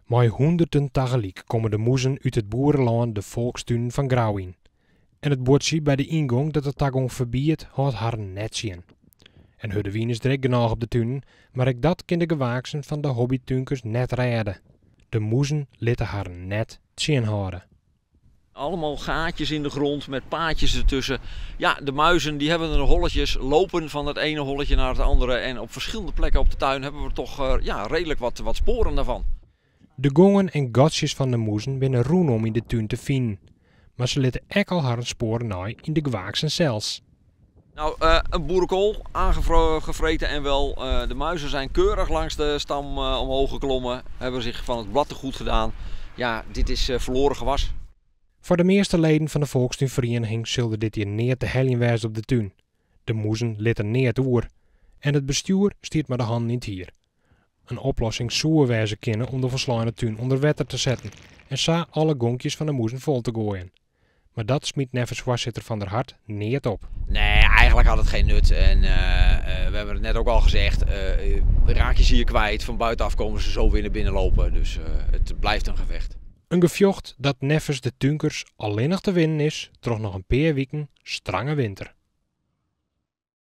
Maar honderden tegelijk komen de moezen uit het boerenland de volkstuin van Grauw in. En het bordje bij de ingang dat de tagong verbiedt, houdt haar net zien. En de wien is direct genoeg op de tuin, maar ik dat kan de gewaaksen van de hobbytuinkers net redden. De moezen lieten haar net zien houden. Allemaal gaatjes in de grond met paadjes ertussen. Ja, de muizen die hebben er holletjes, lopen van het ene holletje naar het andere. En op verschillende plekken op de tuin hebben we toch redelijk wat sporen daarvan. De gongen en gotsjes van de moezen binnen roen om in de tuin te vinden. Maar ze lieten ook al haar sporen naai in de gewaaksen zelfs. Nou, een boerenkool, aangevreten en wel. De muizen zijn keurig langs de stam omhoog geklommen. Hebben zich van het blad te goed gedaan. Ja, dit is verloren gewas. Voor de meeste leden van de volkstuinvereniging zullen dit hier neer te heljen wijzen op de tuin. De moezen litten neer oer. En het bestuur stiert maar de hand niet hier. Een oplossing zou wijzen kunnen om de verslaande tuin onder water te zetten. En zo alle gonkjes van de moezen vol te gooien. Maar dat smiet nevens voorzitter Van der Hart niet op. Nee, eigenlijk had het geen nut. En we hebben het net ook al gezegd. Raak je ze hier kwijt, van buitenaf komen ze zo weer naar binnen lopen. Dus het blijft een gevecht. Een gevocht dat nevens de tuinkers alleen nog te winnen is, troch nog een paar weken strange winter.